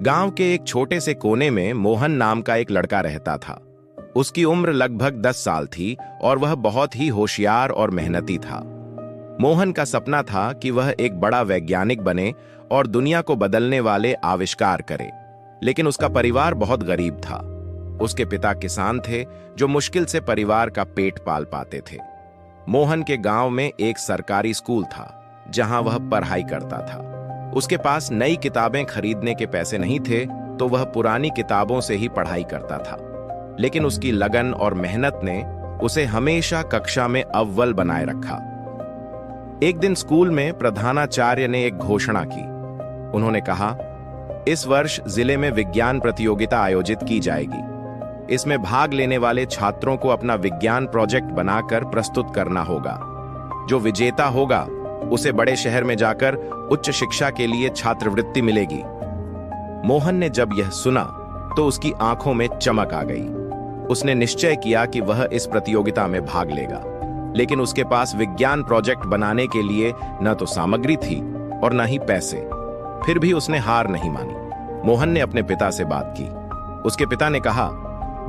गांव के एक छोटे से कोने में मोहन नाम का एक लड़का रहता था। उसकी उम्र लगभग 10 साल थी और वह बहुत ही होशियार और मेहनती था। मोहन का सपना था कि वह एक बड़ा वैज्ञानिक बने और दुनिया को बदलने वाले आविष्कार करे, लेकिन उसका परिवार बहुत गरीब था। उसके पिता किसान थे जो मुश्किल से परिवार का पेट पाल पाते थे। मोहन के गांव में एक सरकारी स्कूल था जहां वह पढ़ाई करता था। उसके पास नई किताबें खरीदने के पैसे नहीं थे, तो वह पुरानी किताबों से ही पढ़ाई करता था। लेकिन उसकी लगन और मेहनत ने उसे हमेशा कक्षा में अव्वल बनाए रखा। एक दिन स्कूल में प्रधानाचार्य ने एक घोषणा की। उन्होंने कहा, इस वर्ष जिले में विज्ञान प्रतियोगिता आयोजित की जाएगी। इसमें भाग लेने वाले छात्रों को अपना विज्ञान प्रोजेक्ट बनाकर प्रस्तुत करना होगा। जो विजेता होगा उसे बड़े शहर में जाकर उच्च शिक्षा के लिए छात्रवृत्ति मिलेगी। मोहन ने जब यह सुना तो उसकी आंखों में चमक आ गई। उसने निश्चय किया कि वह इस प्रतियोगिता में भाग लेगा, लेकिन उसके पास विज्ञान प्रोजेक्ट बनाने के लिए न तो सामग्री थी और न ही पैसे। फिर भी उसने हार नहीं मानी। मोहन ने अपने पिता से बात की। उसके पिता ने कहा,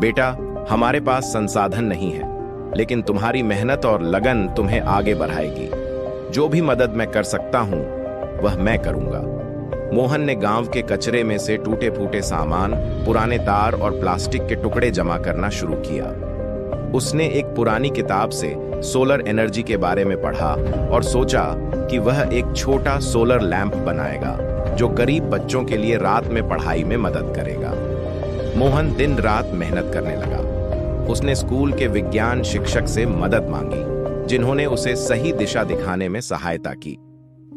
बेटा, हमारे पास संसाधन नहीं है, लेकिन तुम्हारी मेहनत और लगन तुम्हें आगे बढ़ाएगी। जो भी मदद मैं कर सकता हूं वह मैं करूंगा। मोहन ने गांव के कचरे में से टूटे फूटे सामान, पुराने तार और प्लास्टिक के टुकड़े जमा करना शुरू किया। उसने एक पुरानी किताब से सोलर एनर्जी के बारे में पढ़ा और सोचा कि वह एक छोटा सोलर लैंप बनाएगा जो गरीब बच्चों के लिए रात में पढ़ाई में मदद करेगा। मोहन दिन रात मेहनत करने लगा। उसने स्कूल के विज्ञान शिक्षक से मदद मांगी, जिन्होंने उसे सही दिशा दिखाने में सहायता की।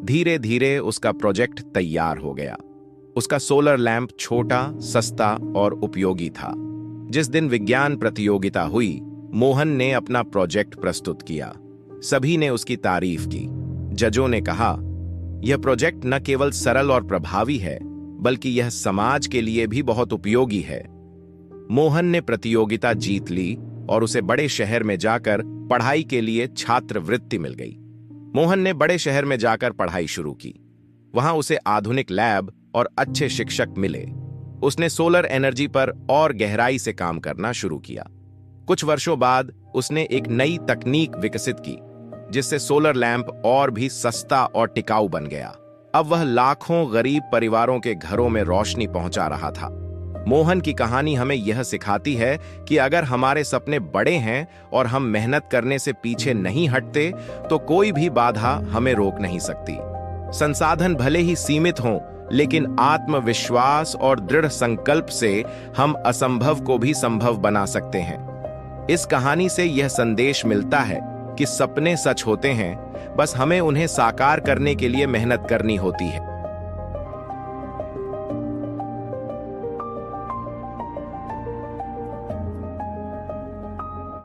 धीरे धीरे उसका प्रोजेक्ट तैयार हो गया। उसका सोलर लैंप छोटा, सस्ता और उपयोगी था। जिस दिन विज्ञान प्रतियोगिता हुई, मोहन ने अपना प्रोजेक्ट प्रस्तुत किया। सभी ने उसकी तारीफ की। जजों ने कहा, यह प्रोजेक्ट न केवल सरल और प्रभावी है, बल्कि यह समाज के लिए भी बहुत उपयोगी है। मोहन ने प्रतियोगिता जीत ली और उसे बड़े शहर में जाकर पढ़ाई के लिए छात्रवृत्ति मिल गई। मोहन ने बड़े शहर में जाकर पढ़ाई शुरू की। वहां उसे आधुनिक लैब और अच्छे शिक्षक मिले। उसने सोलर एनर्जी पर और गहराई से काम करना शुरू किया। कुछ वर्षों बाद उसने एक नई तकनीक विकसित की, जिससे सोलर लैंप और भी सस्ता और टिकाऊ बन गया। अब वह लाखों गरीब परिवारों के घरों में रोशनी पहुंचा रहा था। मोहन की कहानी हमें यह सिखाती है कि अगर हमारे सपने बड़े हैं और हम मेहनत करने से पीछे नहीं हटते, तो कोई भी बाधा हमें रोक नहीं सकती। संसाधन भले ही सीमित हों, लेकिन आत्मविश्वास और दृढ़ संकल्प से हम असंभव को भी संभव बना सकते हैं। इस कहानी से यह संदेश मिलता है कि सपने सच होते हैं, बस हमें उन्हें साकार करने के लिए मेहनत करनी होती है।